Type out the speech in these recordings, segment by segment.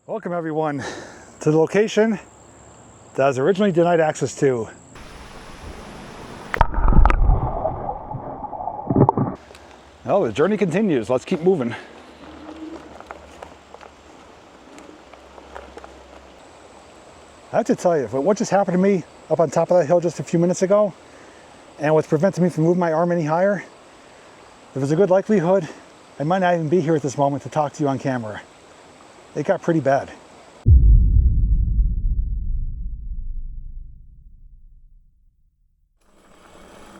Welcome everyone to the location that I was originally denied access to. Well, the journey continues. Let's keep moving. I have to tell you, what just happened to me up on top of that hill just a few minutes ago, and what's preventing me from moving my arm any higher, there's a good likelihood I might not even be here at this moment to talk to you on camera. It got pretty bad.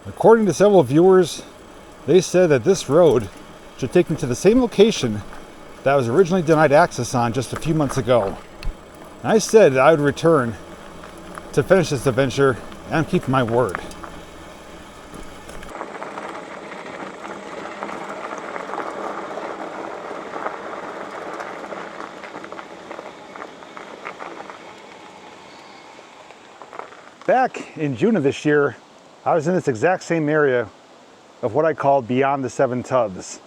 According to several viewers, they said that this road should take me to the same location that I was originally denied access on just a few months ago. And I said that I would return to finish this adventure, and I'm keeping my word. Back in June of this year, I was in this exact same area of what I called beyond the 7 tubs.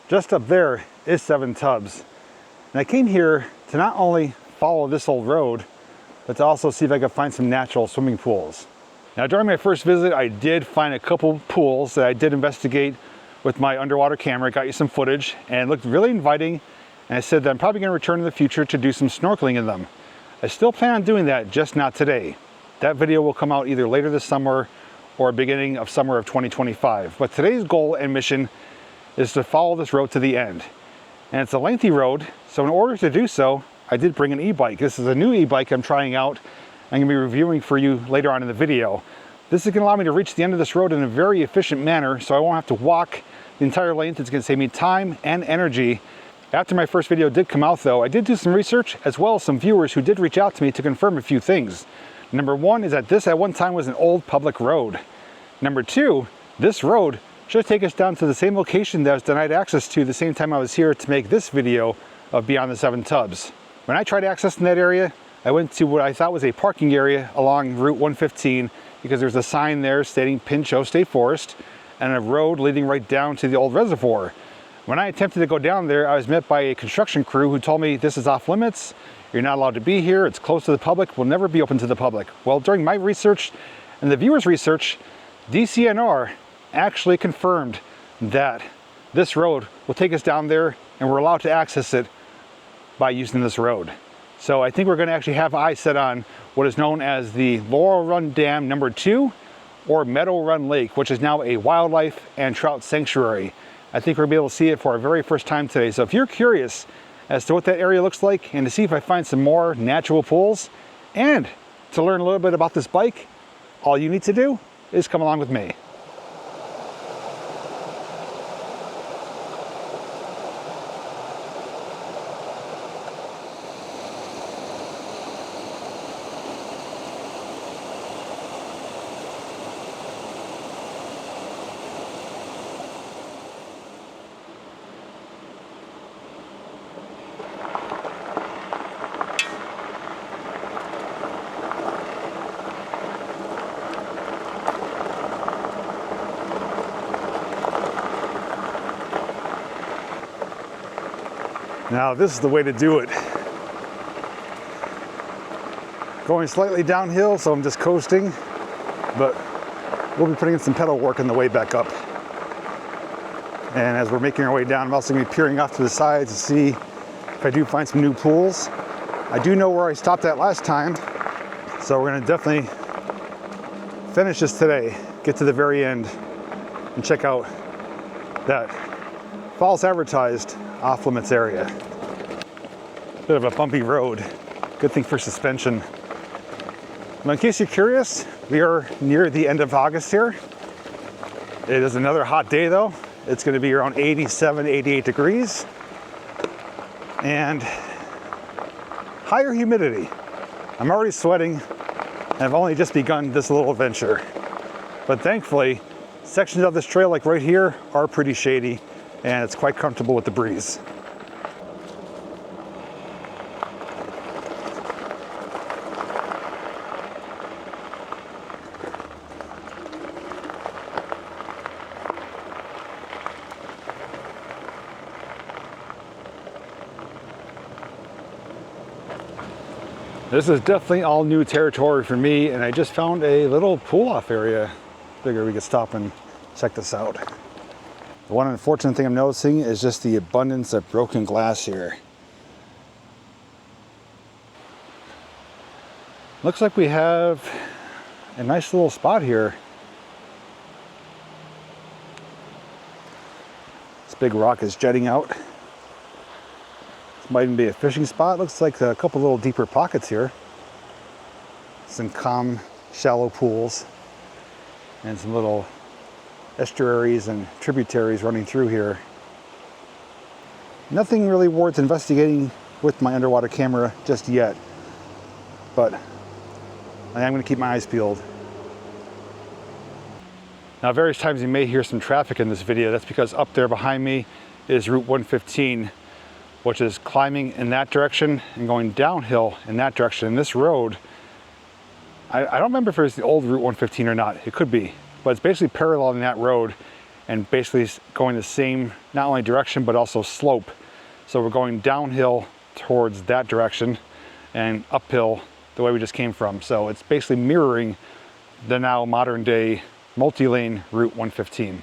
Just up there is 7 tubs. And I came here to not only follow this old road, but to also see if I could find some natural swimming pools. Now during my first visit, I did find a couple pools that I did investigate with my underwater camera. Got you some footage and it looked really inviting. And I said that I'm probably gonna return in the future to do some snorkeling in them. I still plan on doing that, just not today. That video will come out either later this summer or beginning of summer of 2025. But today's goal and mission is to follow this road to the end. And it's a lengthy road, so in order to do so, I did bring an e-bike. This is a new e-bike I'm trying out. I'm gonna be reviewing for you later on in the video. This is gonna allow me to reach the end of this road in a very efficient manner, so I won't have to walk the entire length. It's gonna save me time and energy. After my first video did come out though, I did do some research, as well as some viewers who did reach out to me to confirm a few things. Number one is that this at one time was an old public road. Number two, this road should take us down to the same location that I was denied access to the same time I was here to make this video of Beyond the 7 Tubs. When I tried accessing that area, I went to what I thought was a parking area along Route 115 because there's a sign there stating Pinchot State Forest and a road leading right down to the old reservoir. When I attempted to go down there, I was met by a construction crew who told me this is off limits. You're not allowed to be here. It's closed to the public. Will never be open to the public. Well, during my research and the viewers' research, DCNR actually confirmed that this road will take us down there and we're allowed to access it by using this road. So I think we're going to actually have eyes set on what is known as the Laurel Run Dam number 2 or Meadow Run Lake, which is now a wildlife and trout sanctuary. I think we're going to be able to see it for our very first time today. So if you're curious as to what that area looks like and to see if I find some more natural pools and to learn a little bit about this bike, all you need to do is come along with me. Now this is the way to do it. Going slightly downhill, so I'm just coasting, but we'll be putting in some pedal work on the way back up. And as we're making our way down, I'm also going to be peering off to the side to see if I do find some new pools. I do know where I stopped at last time, so we're going to definitely finish this today, get to the very end, and check out that false advertised off-limits area. Bit of a bumpy road. Good thing for suspension. Well, in case you're curious, we are near the end of August here. It is another hot day though. It's going to be around 87, 88 degrees. And higher humidity. I'm already sweating and I've only just begun this little adventure. But thankfully, sections of this trail like right here are pretty shady and it's quite comfortable with the breeze. This is definitely all new territory for me, and I just found a little pull-off area. Figured we could stop and check this out. The one unfortunate thing I'm noticing is just the abundance of broken glass here. Looks like we have a nice little spot here. This big rock is jutting out. This might even be a fishing spot. Looks like a couple little deeper pockets here. Some calm, shallow pools and some little estuaries and tributaries running through here. Nothing really worth investigating with my underwater camera just yet, but I am going to keep my eyes peeled. Now, various times you may hear some traffic in this video. That's because up there behind me is Route 115, which is climbing in that direction and going downhill in that direction. And this road, I don't remember if it was the old Route 115 or not. It could be, but it's basically paralleling that road and basically going the same, not only direction, but also slope. So we're going downhill towards that direction and uphill the way we just came from. So it's basically mirroring the now modern day multi-lane Route 115.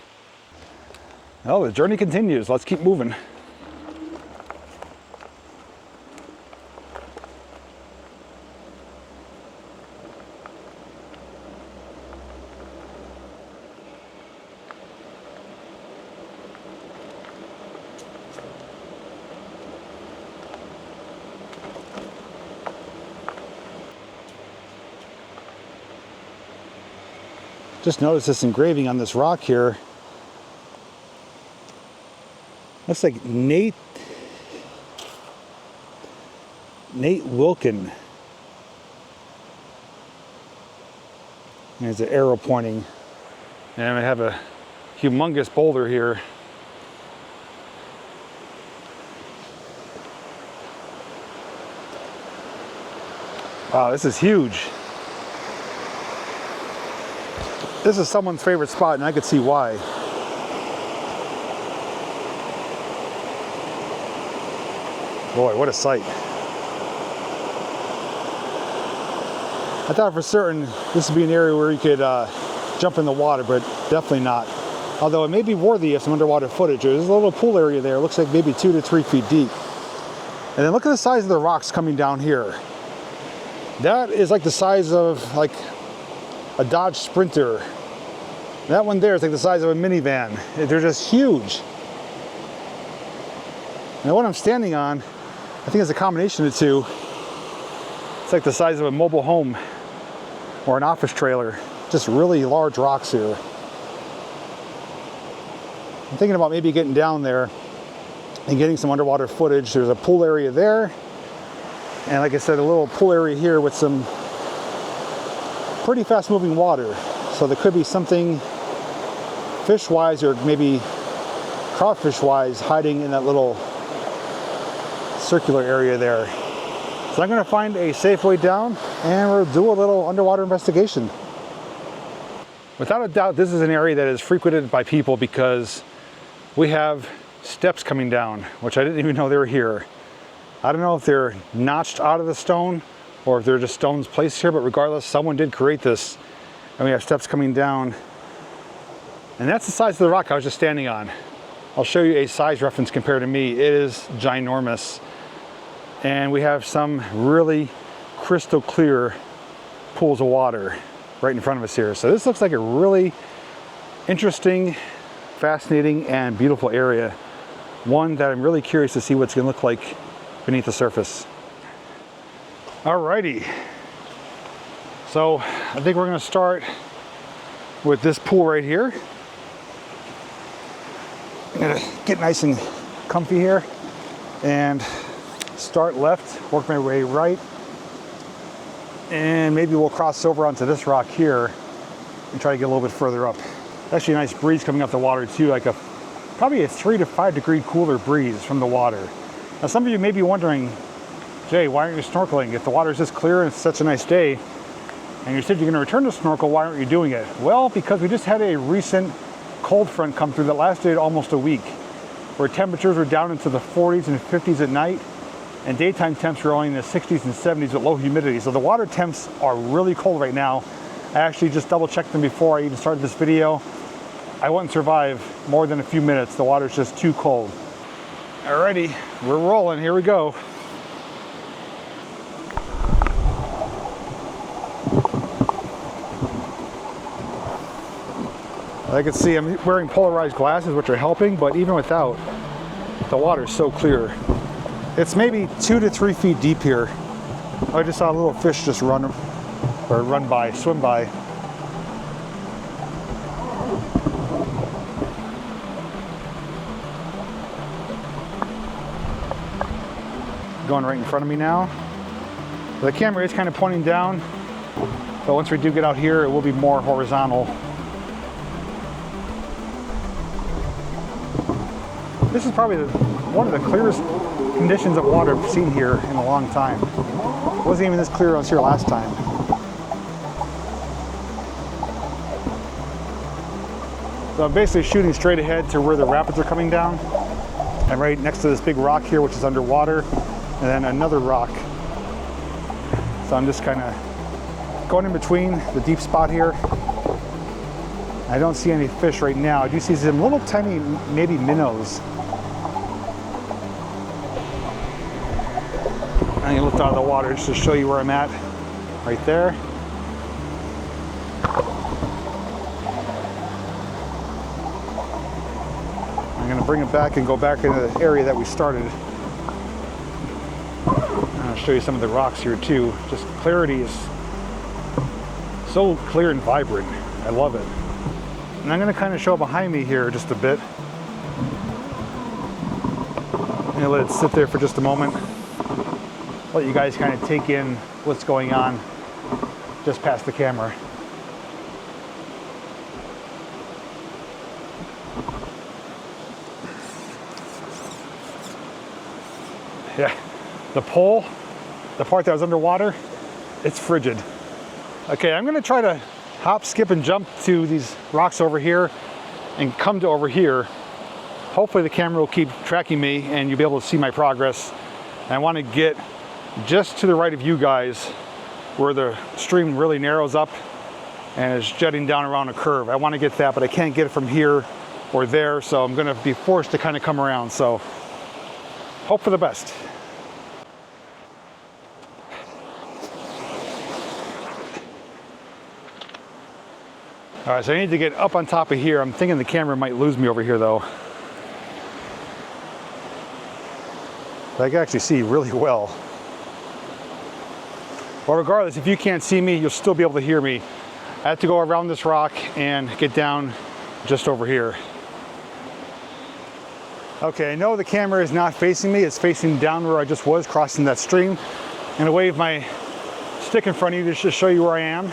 Well, the journey continues. Let's keep moving. Just noticed this engraving on this rock here. Looks like Nate Wilkin. And there's an arrow pointing. And I have a humongous boulder here. Wow, this is huge. This is someone's favorite spot, and I could see why. Boy, what a sight. I thought for certain this would be an area where you could jump in the water, but definitely not. Although it may be worthy of some underwater footage. There's a little pool area there. It looks like maybe 2 to 3 feet deep. And then look at the size of the rocks coming down here. That is like the size of like a Dodge Sprinter. That one there is like the size of a minivan. They're just huge. Now what I'm standing on, I think it's a combination of the two. It's like the size of a mobile home or an office trailer. Just really large rocks here. I'm thinking about maybe getting down there and getting some underwater footage. There's a pool area there. And like I said, a little pool area here with some pretty fast moving water. So there could be something fish-wise or maybe crawfish-wise hiding in that little circular area there. So I'm going to find a safe way down and we'll do a little underwater investigation. Without a doubt, this is an area that is frequented by people because we have steps coming down, which I didn't even know they were here. I don't know if they're notched out of the stone or if they're just stones placed here, but regardless, someone did create this. And we have steps coming down. And that's the size of the rock I was just standing on. I'll show you a size reference compared to me. It is ginormous. And we have some really crystal clear pools of water right in front of us here. So this looks like a really interesting, fascinating, and beautiful area. One that I'm really curious to see what's gonna look like beneath the surface. Alrighty. So I think we're gonna start with this pool right here. I'm gonna get nice and comfy here and start left, work my way right, and maybe we'll cross over onto this rock here and try to get a little bit further up. Actually a nice breeze coming off the water too, like probably a 3 to 5 degree cooler breeze from the water. Now some of you may be wondering, Jay, why aren't you snorkeling? If the water is this clear and it's such a nice day, and you said you're going to return to snorkel, why aren't you doing it? Well, because we just had a recent cold front come through that lasted almost a week, where temperatures were down into the 40s and 50s at night, and daytime temps are only in the 60s and 70s with low humidity. So the water temps are really cold right now. I actually just double checked them before I even started this video. I wouldn't survive more than a few minutes. The water's just too cold. Alrighty, we're rolling, here we go. I can see I'm wearing polarized glasses, which are helping, but even without, the water is so clear. It's maybe 2 to 3 feet deep here. I just saw a little fish just swim by. Going right in front of me now. The camera is kind of pointing down, but once we do get out here, it will be more horizontal. This is probably one of the clearest conditions of water I've seen here in a long time. It wasn't even this clear when I was here last time. So I'm basically shooting straight ahead to where the rapids are coming down. I'm right next to this big rock here, which is underwater, and then another rock. So I'm just kind of going in between the deep spot here. I don't see any fish right now. I do see some little tiny, maybe minnows. I'm gonna lift out of the water just to show you where I'm at, right there. I'm gonna bring it back and go back into the area that we started. I'll show you some of the rocks here too. Just clarity is so clear and vibrant. I love it. And I'm gonna kind of show behind me here just a bit. I'm gonna let it sit there for just a moment. Let you guys kind of take in what's going on just past the camera. Yeah, the pole, the part that was underwater, it's frigid. Okay, I'm gonna try to hop, skip, and jump to these rocks over here and come to over here. Hopefully the camera will keep tracking me and you'll be able to see my progress. And I want to get just to the right of you guys where the stream really narrows up and is jetting down around a curve. I want to get that, but I can't get it from here or there, so I'm going to be forced to kind of come around. So hope for the best. All right, so I need to get up on top of here. I'm thinking the camera might lose me over here though. But I can actually see really well. But regardless, if you can't see me, you'll still be able to hear me. I have to go around this rock and get down just over here. Okay, I know the camera is not facing me. It's facing down where I just was, crossing that stream. I'm gonna wave my stick in front of you just to show you where I am.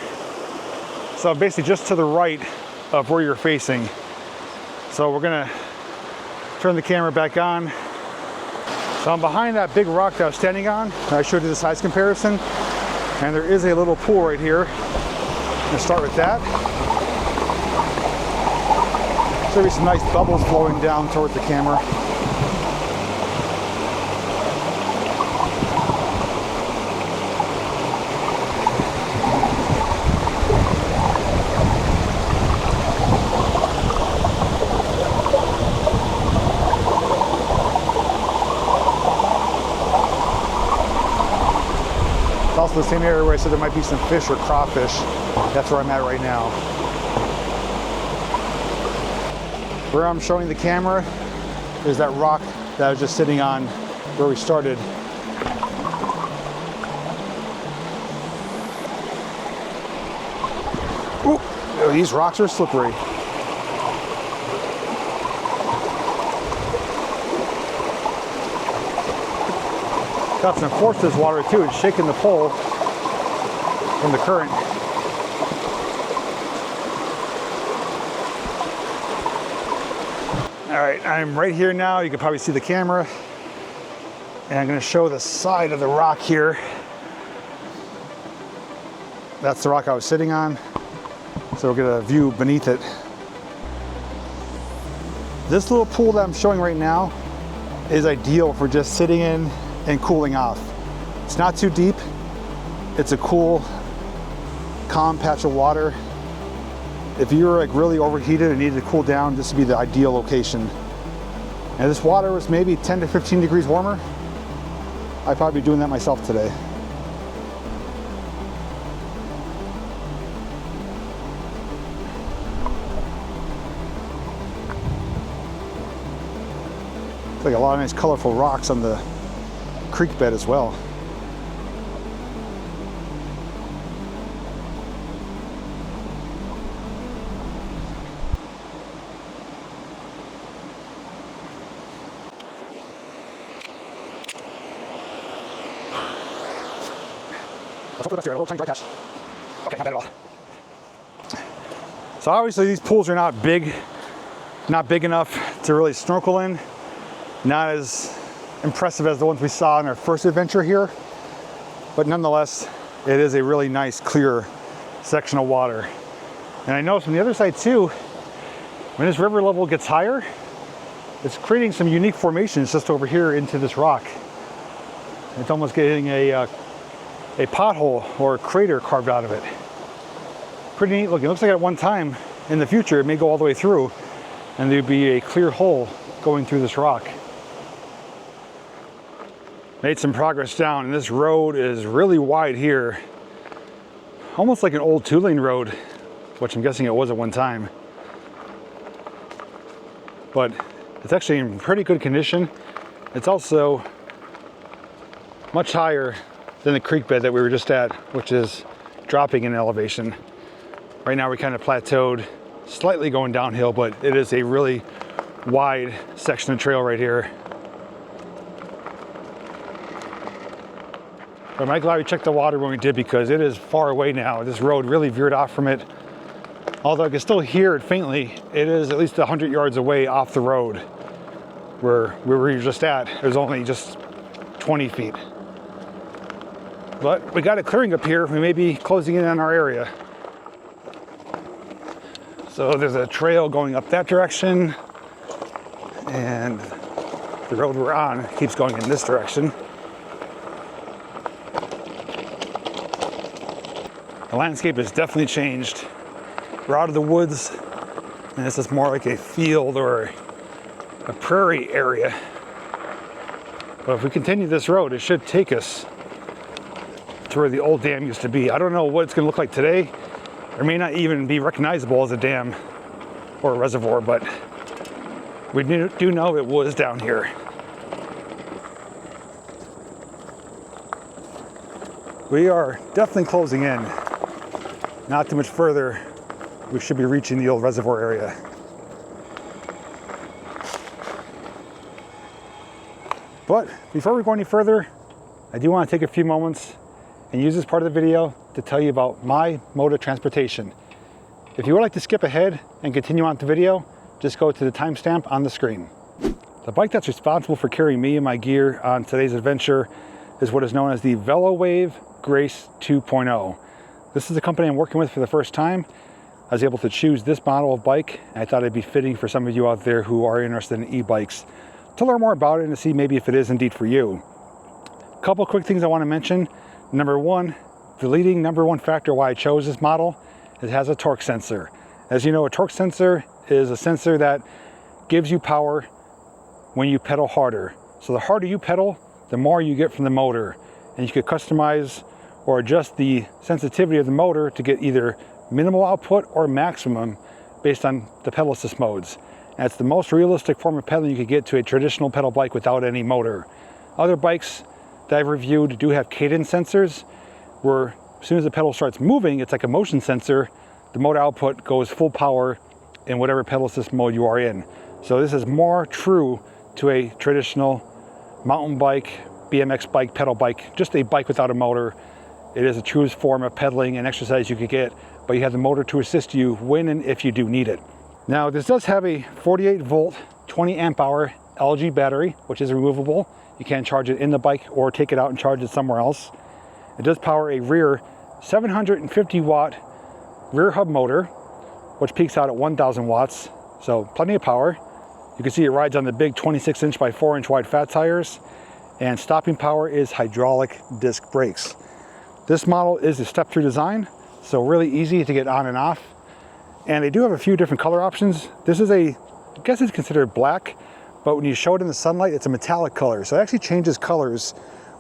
So basically just to the right of where you're facing. So we're gonna turn the camera back on. So I'm behind that big rock that I was standing on. I showed you the size comparison. And there is a little pool right here. I'm gonna start with that. There'll be some nice bubbles flowing down towards the camera. Also the same area where I said there might be some fish or crawfish. That's where I'm at right now. Where I'm showing the camera is that rock that I was just sitting on where we started. Ooh, these rocks are slippery. Got some force to this water too. It's shaking the pole from the current. All right, I'm right here now. You can probably see the camera. And I'm gonna show the side of the rock here. That's the rock I was sitting on. So we'll get a view beneath it. This little pool that I'm showing right now is ideal for just sitting in and cooling off. It's not too deep. It's a cool, calm patch of water. If you're like really overheated and needed to cool down, this would be the ideal location. And this water was maybe 10 to 15 degrees warmer. I'd probably be doing that myself today. Looks like a lot of nice colorful rocks on the creek bed as well. Let's hope for the best here, a little tiny dry patch. Okay, not bad at all. So obviously these pools are not big enough to really snorkel in. Not as impressive as the ones we saw in our first adventure here, but nonetheless, it is a really nice, clear section of water. And I noticed from the other side too, when this river level gets higher, it's creating some unique formations just over here into this rock. It's almost getting a pothole or a crater carved out of it. Pretty neat looking. It looks like at one time in the future, it may go all the way through and there'd be a clear hole going through this rock. Made some progress down, and this road is really wide here. Almost like an old two-lane road, which I'm guessing it was at one time. But it's actually in pretty good condition. It's also much higher than the creek bed that we were just at, which is dropping in elevation. Right now we kind of plateaued, slightly going downhill, but it is a really wide section of trail right here. But I'm glad we checked the water when we did, because it is far away now. This road really veered off from it. Although I can still hear it faintly, it is at least 100 yards away off the road. Where we were just at, it was only just 20 feet. But we got a clearing up here. We may be closing in on our area. So there's a trail going up that direction, and the road we're on keeps going in this direction. The landscape has definitely changed. We're out of the woods, and this is more like a field or a prairie area. But if we continue this road, it should take us to where the old dam used to be. I don't know what it's gonna look like today. It may not even be recognizable as a dam or a reservoir, but we do know it was down here. We are definitely closing in. Not too much further, we should be reaching the old reservoir area. But before we go any further, I do want to take a few moments and use this part of the video to tell you about my mode of transportation. If you would like to skip ahead and continue on with the video, just go to the timestamp on the screen. The bike that's responsible for carrying me and my gear on today's adventure is what is known as the Velowave Grace 2.0. This is a company I'm working with for the first time. I was able to choose this model of bike, and I thought it'd be fitting for some of you out there who are interested in e-bikes to learn more about it and to see maybe if it is indeed for you. A couple quick things I want to mention. Number one, the leading number one factor why I chose this model, it has a torque sensor. As you know, a torque sensor is a sensor that gives you power when you pedal harder. So the harder you pedal, the more you get from the motor. And you could customize or adjust the sensitivity of the motor to get either minimal output or maximum based on the pedal assist modes. And it's the most realistic form of pedaling you could get to a traditional pedal bike without any motor. Other bikes that I've reviewed do have cadence sensors, where as soon as the pedal starts moving, it's like a motion sensor. The motor output goes full power in whatever pedal assist mode you are in. So this is more true to a traditional mountain bike, BMX bike, pedal bike, just a bike without a motor. It is the truest form of pedaling and exercise you could get, but you have the motor to assist you when and if you do need it. Now, this does have a 48 volt, 20 amp hour LG battery, which is removable. You can charge it in the bike or take it out and charge it somewhere else. It does power a rear 750 watt rear hub motor, which peaks out at 1000 watts. So plenty of power. You can see it rides on the big 26 inch by 4 inch wide fat tires. and stopping power is hydraulic disc brakes. This model is a step-through design, so really easy to get on and off. And they do have a few different color options. This is I guess it's considered black, but when you show it in the sunlight, it's a metallic color. So it actually changes colors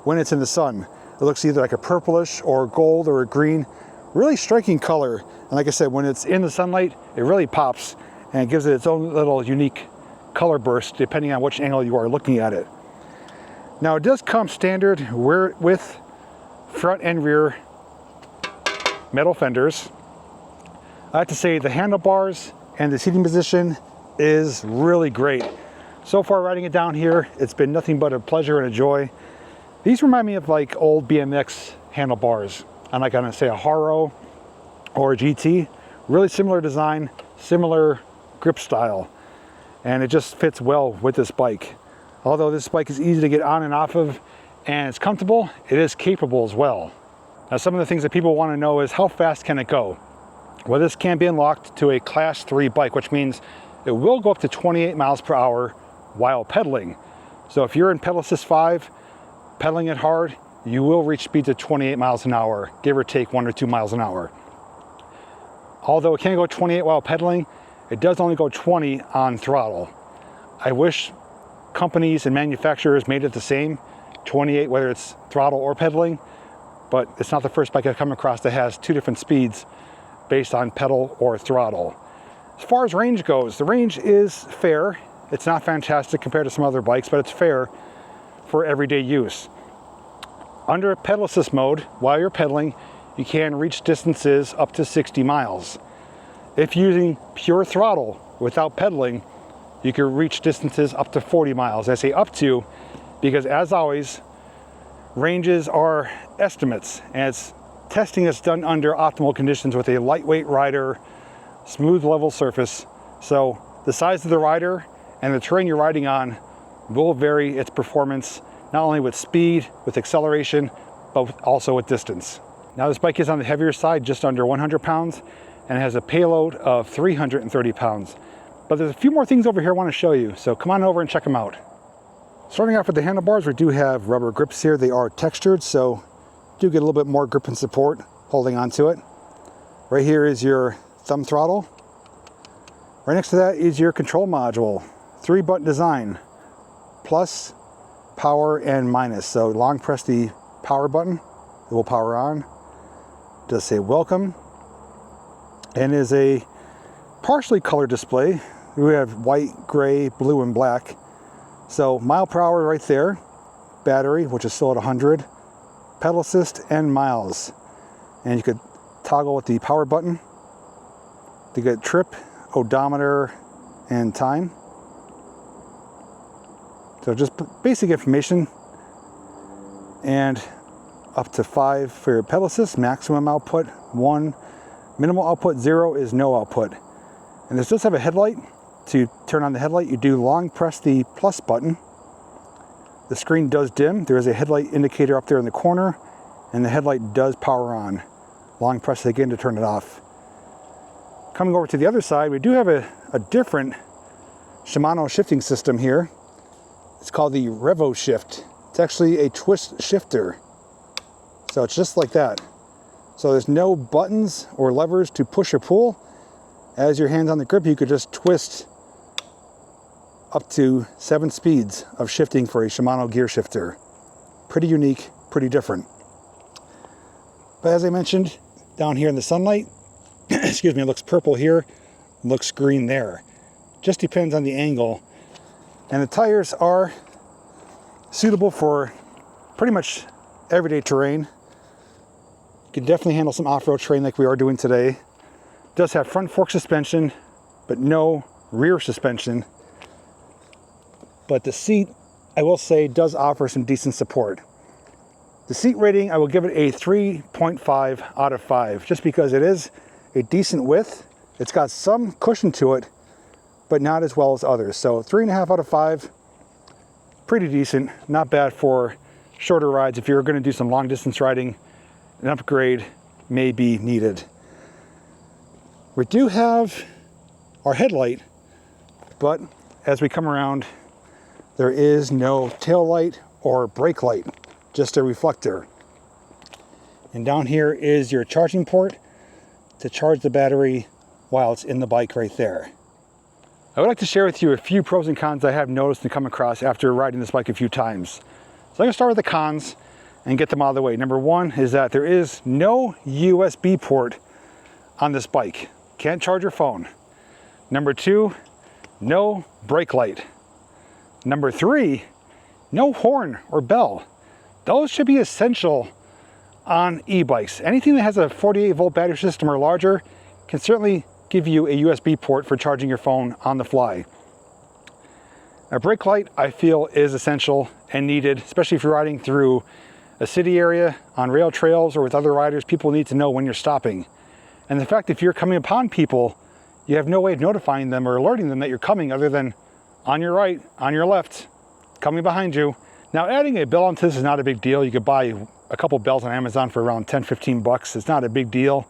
when it's in the sun. It looks either like a purplish or gold or a green, really striking color. And like I said, when it's in the sunlight, it really pops and it gives it its own little unique color burst depending on which angle you are looking at it. Now it does come standard with front and rear metal fenders. I have to say the handlebars and the seating position is really great. So far riding it down here, it's been nothing but a pleasure and a joy. These remind me of like old BMX handlebars. I'm like gonna say a Haro or a GT. Really similar design, similar grip style. And it just fits well with this bike. Although this bike is easy to get on and off of and it's comfortable, it is capable as well. Now some of the things that people want to know is how fast can it go? Well, this can be unlocked to a class 3 bike, which means it will go up to 28 miles per hour while pedaling. So if you're in pedal assist 5, pedaling it hard, you will reach speeds of 28 miles an hour, give or take 1 or 2 miles an hour. Although it can go 28 while pedaling, it does only go 20 on throttle. I wish companies and manufacturers made it the same, 28 whether it's throttle or pedaling, but it's not the first bike I've come across that has 2 different speeds based on pedal or throttle. As far as range goes, the range is fair. It's not fantastic compared to some other bikes, but it's fair for everyday use. Under pedal assist mode, while you're pedaling, you can reach distances up to 60 miles. If using pure throttle without pedaling, you can reach distances up to 40 miles. I say up to because, as always, ranges are estimates, and it's testing that's done under optimal conditions with a lightweight rider, smooth level surface. So the size of the rider and the terrain you're riding on will vary its performance, not only with speed, with acceleration, but also with distance. Now this bike is on the heavier side, just under 100 pounds, and it has a payload of 330 pounds. But there's a few more things over here I want to show you, so come on over and check them out. Starting off with the handlebars, we do have rubber grips here. They are textured, so do get a little bit more grip and support holding onto it. Right here is your thumb throttle. Right next to that is your control module. 3-button design, plus, power, and minus. So long press the power button, it will power on. It does say welcome, and is a partially colored display. We have white, gray, blue, and black. So mile per hour right there, battery, which is still at 100, pedal assist, and miles. And you could toggle with the power button to get trip, odometer, and time. So just basic information. And up to 5 for your pedal assist, maximum output 1, minimal output 0 is no output. And this does have a headlight. To turn on the headlight, you do long press the plus button. The screen does dim. There is a headlight indicator up there in the corner, and the headlight does power on. Long press it again to turn it off. Coming over to the other side, we do have a different Shimano shifting system here. It's called the Revo Shift. It's actually a twist shifter. So it's just like that. So there's no buttons or levers to push or pull. As your hand's on the grip, you could just twist up to 7 speeds of shifting for a Shimano gear shifter. Pretty unique, pretty different. But as I mentioned, down here in the sunlight, excuse me, it looks purple here, looks green there. Just depends on the angle. And the tires are suitable for pretty much everyday terrain. You can definitely handle some off-road terrain like we are doing today. It does have front fork suspension, but no rear suspension. But the seat, I will say, does offer some decent support. The seat rating, I will give it a 3.5 out of 5, just because it is a decent width. It's got some cushion to it, but not as well as others. So 3.5 out of 5, pretty decent, not bad for shorter rides. If you're going to do some long distance riding, an upgrade may be needed. We do have our headlight, but as we come around, there is no tail light or brake light, just a reflector. And down here is your charging port to charge the battery while it's in the bike right there. I would like to share with you a few pros and cons I have noticed and come across after riding this bike a few times. So I'm going to start with the cons and get them out of the way. Number one is that there is no USB port on this bike. Can't charge your phone. Number two, no brake light. Number three, no horn or bell. Those should be essential on e-bikes. Anything that has a 48 volt battery system or larger can certainly give you a USB port for charging your phone on the fly. A brake light, I feel, is essential and needed, especially if you're riding through a city area, on rail trails, or with other riders. People need to know when you're stopping. And the fact if you're coming upon people, you have no way of notifying them or alerting them that you're coming other than on your right, on your left, coming behind you. Now, adding a bell onto this is not a big deal. You could buy a couple bells on Amazon for around 10-15 bucks. It's not a big deal,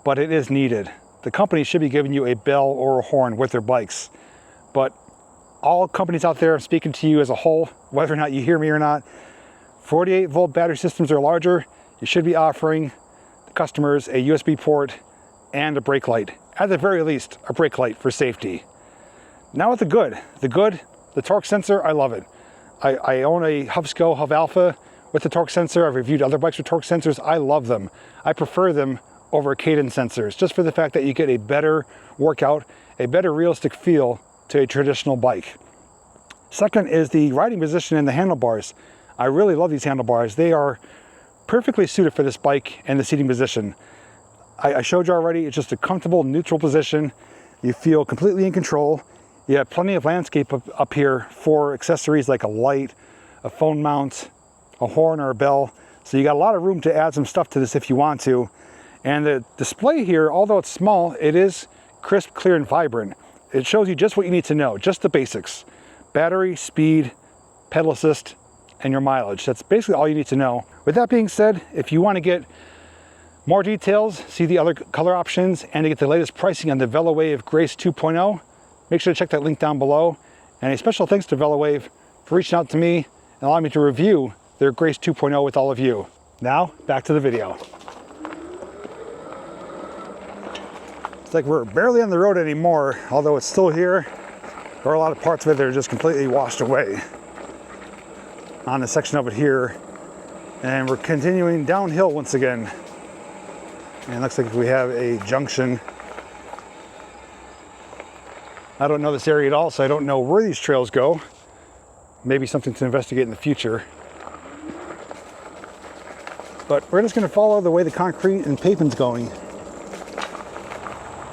but it is needed. The company should be giving you a bell or a horn with their bikes. But all companies out there, I'm speaking to you as a whole, whether or not you hear me or not, 48 volt battery systems or larger, you should be offering the customers a USB port and a brake light. At the very least, a brake light for safety. Now with the good, the torque sensor, I love it. I own a Hubsco Hub Alpha with the torque sensor. I've reviewed other bikes with torque sensors. I love them. I prefer them over cadence sensors, just for the fact that you get a better workout, a better realistic feel to a traditional bike. Second is the riding position and the handlebars. I really love these handlebars. They are perfectly suited for this bike and the seating position. I showed you already, it's just a comfortable neutral position. You feel completely in control. You have plenty of landscape up here for accessories like a light, a phone mount, a horn or a bell. So you got a lot of room to add some stuff to this if you want to. And the display here, although it's small, it is crisp, clear, and vibrant. It shows you just what you need to know, just the basics. Battery, speed, pedal assist, and your mileage. That's basically all you need to know. With that being said, if you want to get more details, see the other color options, and to get the latest pricing on the Velowave Grace 2.0, make sure to check that link down below. And a special thanks to Velowave for reaching out to me and allowing me to review their Grace 2.0 with all of you. Now, back to the video. It's like we're barely on the road anymore, although it's still here. There are a lot of parts of it that are just completely washed away on a section of it here. And we're continuing downhill once again. And it looks like we have a junction. I don't know this area at all, so I don't know where these trails go. Maybe something to investigate in the future. But we're just going to follow the way the concrete and pavement's going.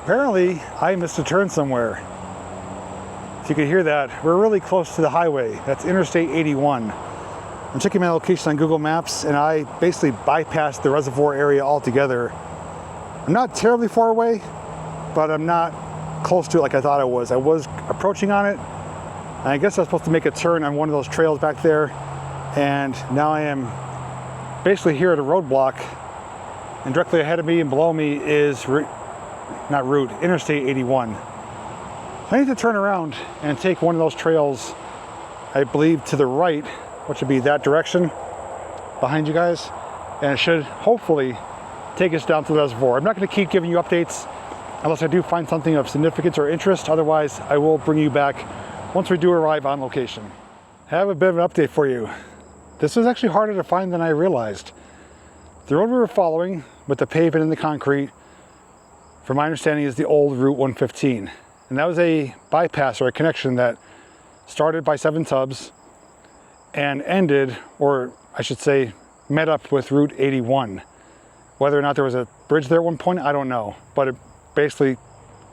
Apparently, I missed a turn somewhere. If you could hear that, we're really close to the highway. That's Interstate 81. I'm checking my location on Google Maps, and I basically bypassed the reservoir area altogether. I'm not terribly far away, but I'm not close to it like I thought I was. I was approaching on it, and I guess I was supposed to make a turn on one of those trails back there, and now I am basically here at a roadblock, and directly ahead of me and below me is Interstate 81. I need to turn around and take one of those trails, I believe to the right, which would be that direction behind you guys, and it should hopefully take us down to the reservoir. I'm not going to keep giving you updates unless I do find something of significance or interest. Otherwise, I will bring you back once we do arrive on location. I have a bit of an update for you. This was actually harder to find than I realized. The road we were following with the pavement and the concrete, from my understanding, is the old Route 115. And that was a bypass or a connection that started by 7 Tubs and ended, or I should say, met up with Route 81. Whether or not there was a bridge there at one point, I don't know. But it basically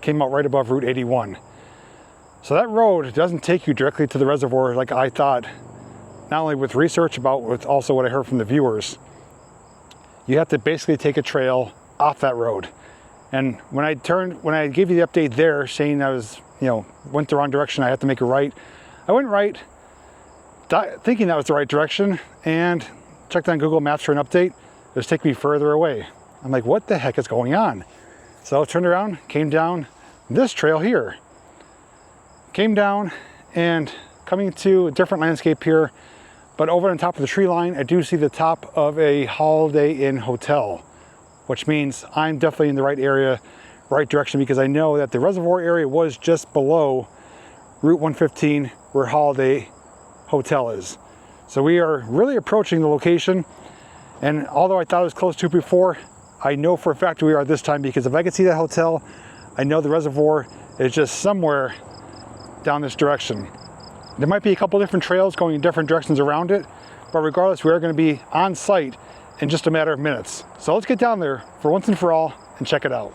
came out right above Route 81. So that road doesn't take you directly to the reservoir like I thought, not only with research about, with also what I heard from the viewers. You have to basically take a trail off that road. And when I gave you the update there saying I was, went the wrong direction, I had to make a right. I went right, thinking that was the right direction, and checked on Google Maps for an update. It was taking me further away. I'm like, what the heck is going on? So I turned around, came down this trail here. Came down and coming to a different landscape here, But over on top of the tree line, I do see the top of a Holiday Inn hotel, which means I'm definitely in the right area, right direction, because I know that the reservoir area was just below Route 115 where Holiday Hotel is. So we are really approaching the location, and although I thought it was close to it before, I know for a fact we are this time, because if I could see that hotel, I know the reservoir is just somewhere down this direction. There might be a couple different trails going in different directions around it, but regardless, we are going to be on site in just a matter of minutes. So let's get down there for once and for all and check it out.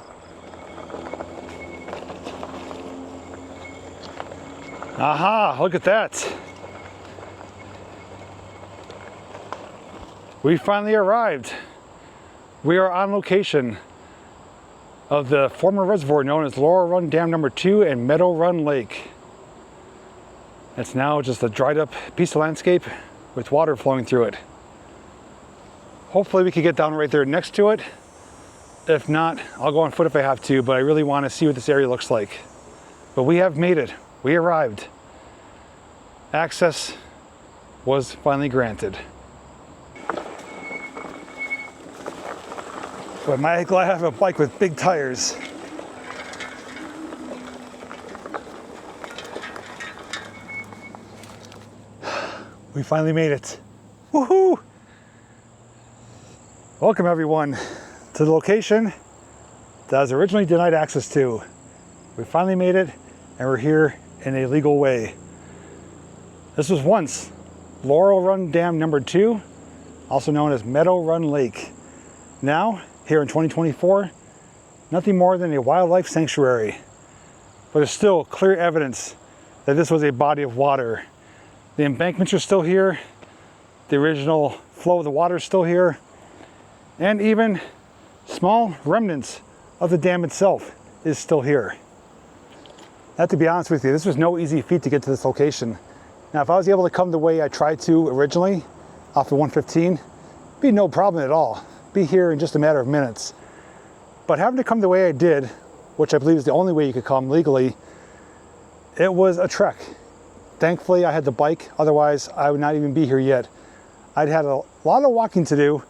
Aha, look at that. We finally arrived. We are on location of the former reservoir known as Laurel Run Dam number 2 and Meadow Run Lake. It's now just a dried up piece of landscape with water flowing through it. Hopefully we can get down right there next to it. If not, I'll go on foot if I have to, but I really want to see what this area looks like. But we have made it. We arrived. Access was finally granted. But am I glad I have a bike with big tires. We finally made it. Woohoo! Welcome everyone to the location that I was originally denied access to. We finally made it, and we're here in a legal way. This was once Laurel Run Dam number 2, also known as Meadow Run Lake. Now, here in 2024, nothing more than a wildlife sanctuary. But there's still clear evidence that this was a body of water. The embankments are still here, the original flow of the water is still here, and even small remnants of the dam itself is still here. Now, to be honest with you, this was no easy feat to get to this location. Now, if I was able to come the way I tried to originally, off the 115, it'd be no problem at all. Be here in just a matter of minutes. But having to come the way I did, which I believe is the only way you could come legally, it was a trek. Thankfully, I had the bike, otherwise I would not even be here yet. I'd had a lot of walking to do,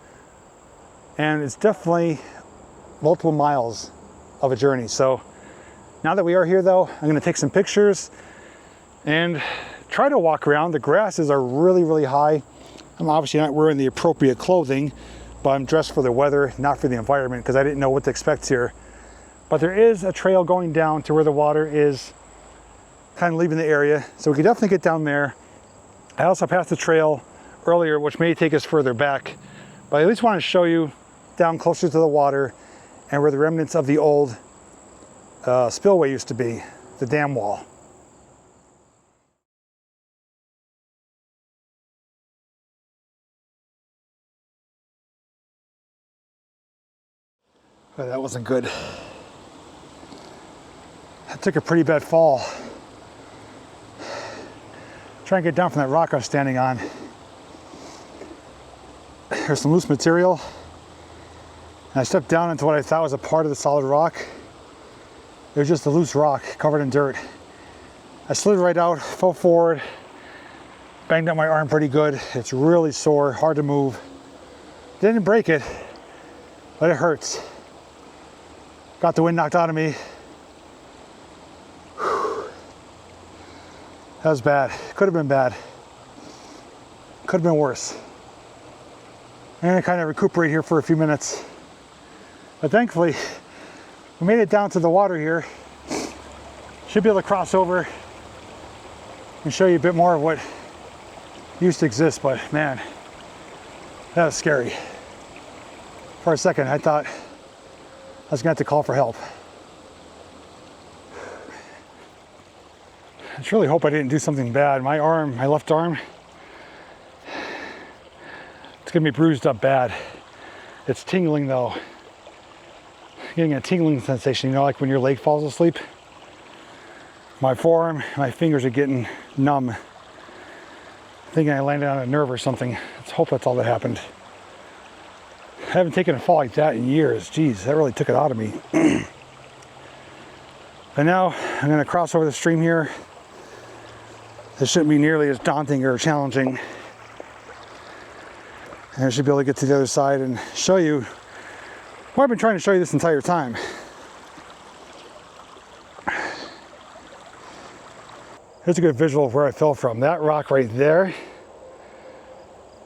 and it's definitely multiple miles of a journey. So now that we are here though, I'm gonna take some pictures and try to walk around. The grasses are really, really high. I'm obviously not wearing the appropriate clothing, but I'm dressed for the weather, not for the environment, because I didn't know what to expect here. But there is a trail going down to where the water is kind of leaving the area, so we can definitely get down there. I also passed the trail earlier, which may take us further back, but I at least want to show you down closer to the water and where the remnants of the old spillway used to be, the dam wall. Oh, that wasn't good. I took a pretty bad fall. Try and get down from that rock I was standing on. There's some loose material. And I stepped down into what I thought was a part of the solid rock. It was just a loose rock covered in dirt. I slid right out, fell forward, banged up my arm pretty good. It's really sore, hard to move. Didn't break it, but it hurts. Got the wind knocked out of me. That was bad. Could have been bad. Could have been worse. I'm gonna kind of recuperate here for a few minutes. But thankfully, we made it down to the water here. Should be able to cross over and show you a bit more of what used to exist, but man, that was scary. For a second, I thought I was gonna have to call for help. I just really hope I didn't do something bad. My arm, my left arm, it's gonna be bruised up bad. It's tingling though. Getting a tingling sensation, you know, like when your leg falls asleep. My forearm, my fingers are getting numb. Thinking I landed on a nerve or something. Let's hope that's all that happened. I haven't taken a fall like that in years. Geez, that really took it out of me. But now I'm gonna cross over the stream here. This shouldn't be nearly as daunting or challenging And I should be able to get to the other side and show you what I've been trying to show you this entire time. Here's a good visual of where I fell from. That rock right there,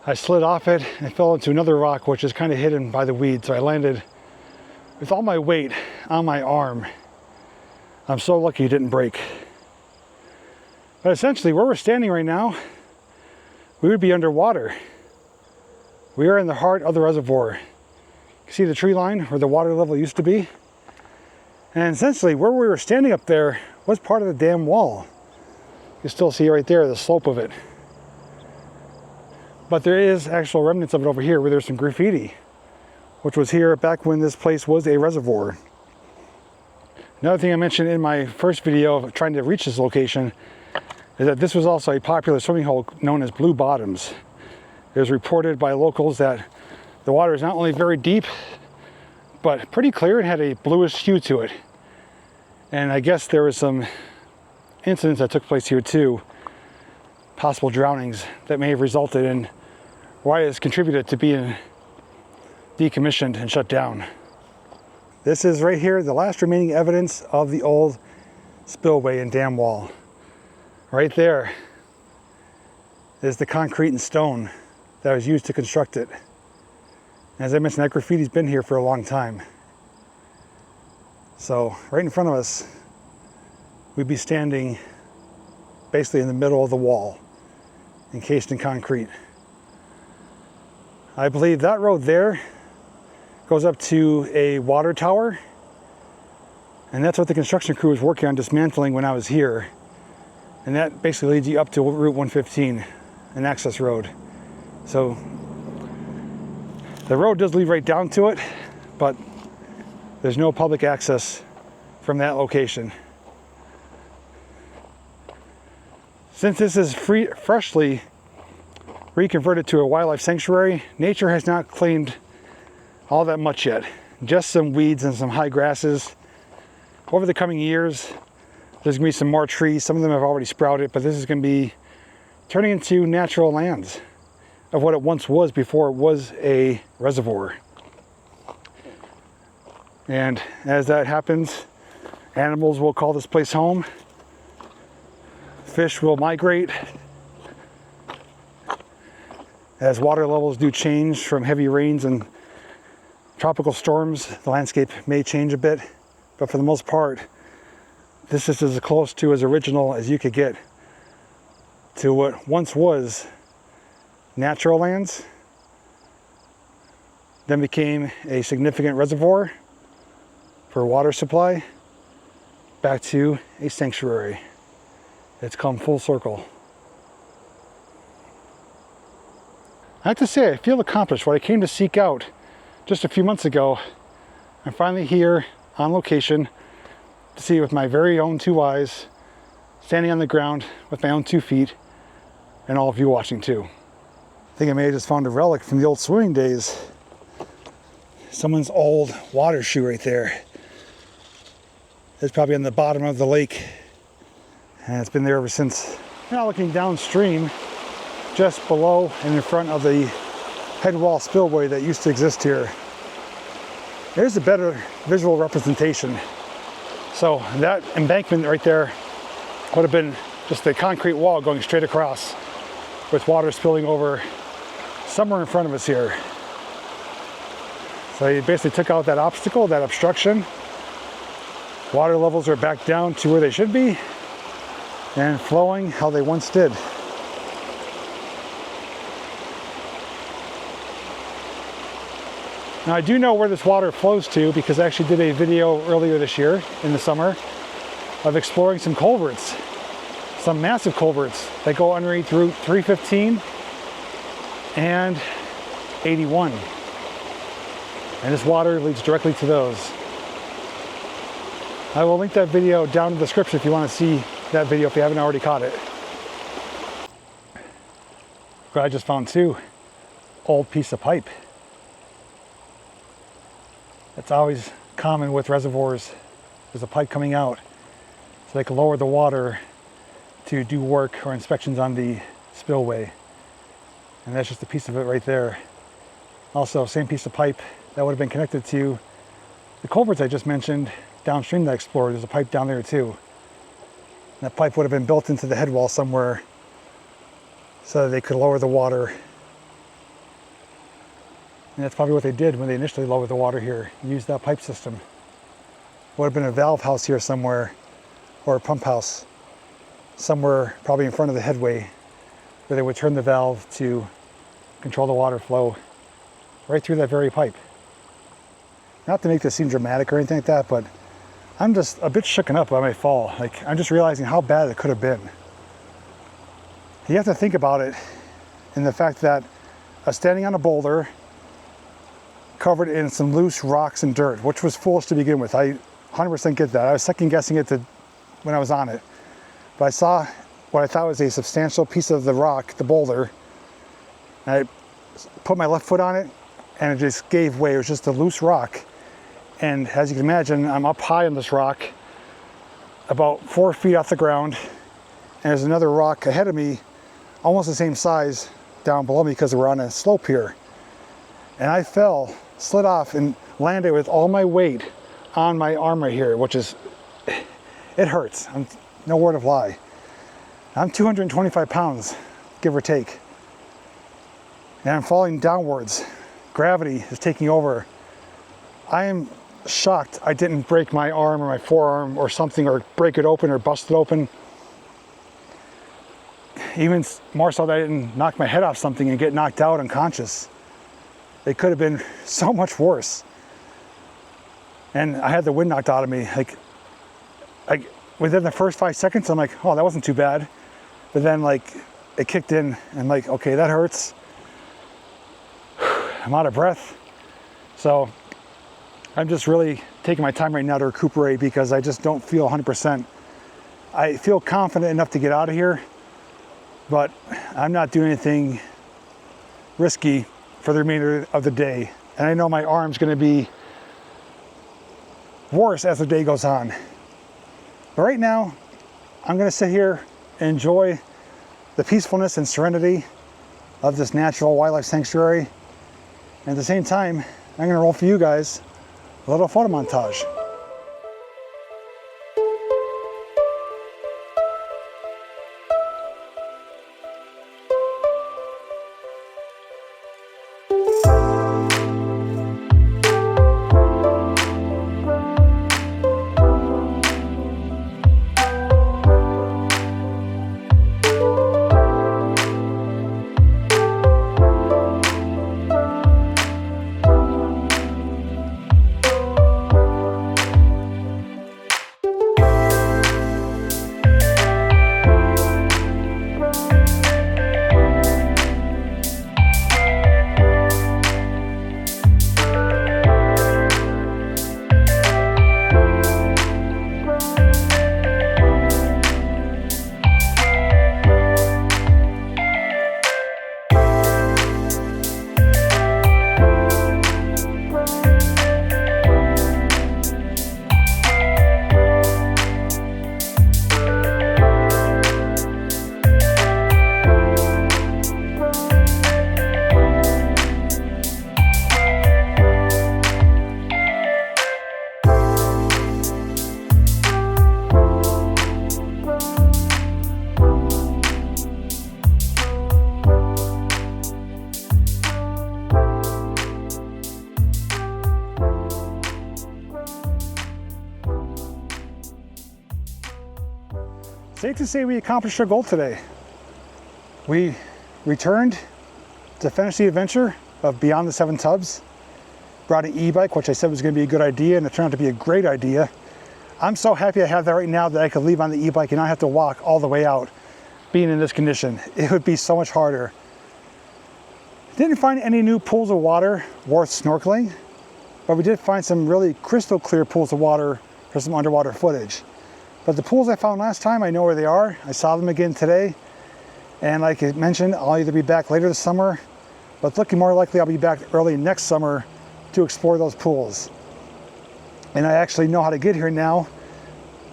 I slid off it and fell into another rock which is kind of hidden by the weeds. So I landed with all my weight on my arm. I'm so lucky it didn't break. But essentially where we're standing right now, we would be underwater. We are in the heart of the reservoir. You see the tree line where the water level used to be? And essentially where we were standing up there was part of the dam wall. You still see right there the slope of it. But there is actual remnants of it over here where there's some graffiti, which was here back when this place was a reservoir. Another thing I mentioned in my first video of trying to reach this location is that this was also a popular swimming hole known as Blue Bottoms. It was reported by locals that the water is not only very deep, but pretty clear and had a bluish hue to it. And I guess there was some incidents that took place here too, possible drownings that may have resulted in why it has contributed to being decommissioned and shut down. This is right here, the last remaining evidence of the old spillway and dam wall. Right there is the concrete and stone that was used to construct it. As I mentioned, that graffiti's been here for a long time. So right in front of us, we'd be standing basically in the middle of the wall, encased in concrete. I believe that road there goes up to a water tower, and that's what the construction crew was working on dismantling when I was here. And that basically leads you up to Route 115, an access road. So the road does lead right down to it, but there's no public access from that location. Since this is freshly reconverted to a wildlife sanctuary, nature has not claimed all that much yet. Just some weeds and some high grasses. Over the coming years, there's gonna be some more trees. Some of them have already sprouted, but this is gonna be turning into natural lands of what it once was before it was a reservoir. And as that happens, animals will call this place home. Fish will migrate. As water levels do change from heavy rains and tropical storms, the landscape may change a bit, but for the most part, this is as close to as original as you could get to what once was natural lands, then became a significant reservoir for water supply, back to a sanctuary. It's come full circle. I have to say, I feel accomplished. What I came to seek out just a few months ago, I'm finally here on location to see with my very own 2 eyes, standing on the ground with my own 2 feet, and all of you watching too. I think I may have just found a relic from the old swimming days. Someone's old water shoe right there. It's probably on the bottom of the lake, and it's been there ever since. Now looking downstream, just below and in front of the head wall spillway that used to exist here, there's a better visual representation. So that embankment right there would have been just a concrete wall going straight across with water spilling over somewhere in front of us here. So you basically took out that obstacle, that obstruction. Water levels are back down to where they should be and flowing how they once did. Now I do know where this water flows to because I actually did a video earlier this year in the summer of exploring some culverts, some massive culverts that go underneath Route 315 and 81. And this water leads directly to those. I will link that video down in the description if you want to see that video if you haven't already caught it. But I just found 2 old piece of pipe. That's always common with reservoirs. There's a pipe coming out so they can lower the water to do work or inspections on the spillway. And that's just a piece of it right there. Also, same piece of pipe that would have been connected to the culverts I just mentioned downstream that I explored. There's a pipe down there too. And that pipe would have been built into the head wall somewhere so that they could lower the water. And that's probably what they did when they initially lowered the water here, used that pipe system. Would have been a valve house here somewhere, or a pump house somewhere probably in front of the headway, where they would turn the valve to control the water flow right through that very pipe. Not to make this seem dramatic or anything like that, but I'm just a bit shooken up by my fall. Like, I'm just realizing how bad it could have been. You have to think about it in the fact that I was standing on a boulder covered in some loose rocks and dirt, which was foolish to begin with. I 100% get that. I was second guessing it when I was on it. But I saw what I thought was a substantial piece of the rock, the boulder, and I put my left foot on it and it just gave way. It was just a loose rock. And as you can imagine, I'm up high on this rock, about 4 feet off the ground, and there's another rock ahead of me, almost the same size, down below me because we're on a slope here. And I fell, slid off, and landed with all my weight on my arm right here, which is, it hurts. No word of lie. I'm 225 pounds, give or take. And I'm falling downwards. Gravity is taking over. I am shocked I didn't break my arm or my forearm or something, or break it open or bust it open. Even more so that I didn't knock my head off something and get knocked out unconscious. It could have been so much worse. And I had the wind knocked out of me. Like within the first 5 seconds, I'm like, oh, that wasn't too bad. But then like it kicked in and like, okay, that hurts. I'm out of breath. So I'm just really taking my time right now to recuperate because I just don't feel 100%. I feel confident enough to get out of here, but I'm not doing anything risky for the remainder of the day. And I know my arm's gonna be worse as the day goes on. But right now, I'm gonna sit here and enjoy the peacefulness and serenity of this natural wildlife sanctuary. And at the same time, I'm gonna roll for you guys a little photo montage. Safe to say we accomplished our goal today. We returned to finish the adventure of Beyond the Seven Tubs. Brought an e-bike, which I said was going to be a good idea, and it turned out to be a great idea. I'm so happy I have that right now that I could leave on the e-bike and not have to walk all the way out being in this condition. It would be so much harder. Didn't find any new pools of water worth snorkeling, but we did find some really crystal clear pools of water for some underwater footage. But the pools I found last time, I know where they are. I saw them again today. And like I mentioned, I'll either be back later this summer, but it's looking more likely I'll be back early next summer to explore those pools. And I actually know how to get here now.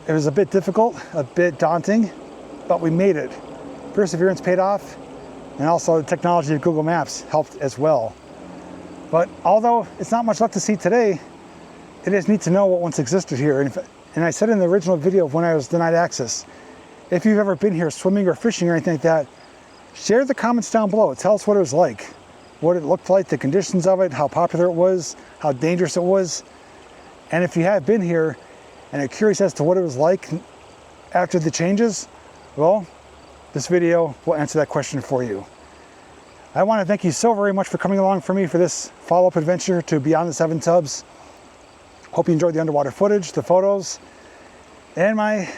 It was a bit difficult, a bit daunting, but we made it. Perseverance paid off, and also the technology of Google Maps helped as well. But although it's not much left to see today, it is neat to know what once existed here. And I said in the original video of when I was denied access, if you've ever been here swimming or fishing or anything like that, share the comments down below. Tell us what it was like, what it looked like, the conditions of it, how popular it was, how dangerous it was. And if you have been here and are curious as to what it was like after the changes, well, this video will answer that question for you. I want to thank you so very much for coming along for me for this follow-up adventure to Beyond the Seven Tubs. Hope you enjoyed the underwater footage, the photos, and my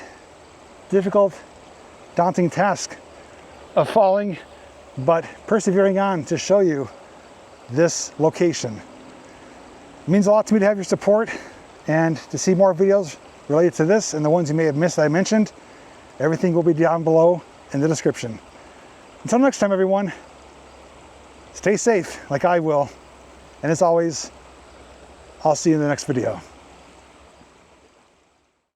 difficult, daunting task of falling, but persevering on to show you this location. It means a lot to me to have your support and to see more videos related to this and the ones you may have missed that I mentioned. Everything will be down below in the description. Until next time, everyone, stay safe like I will. And as always, I'll see you in the next video.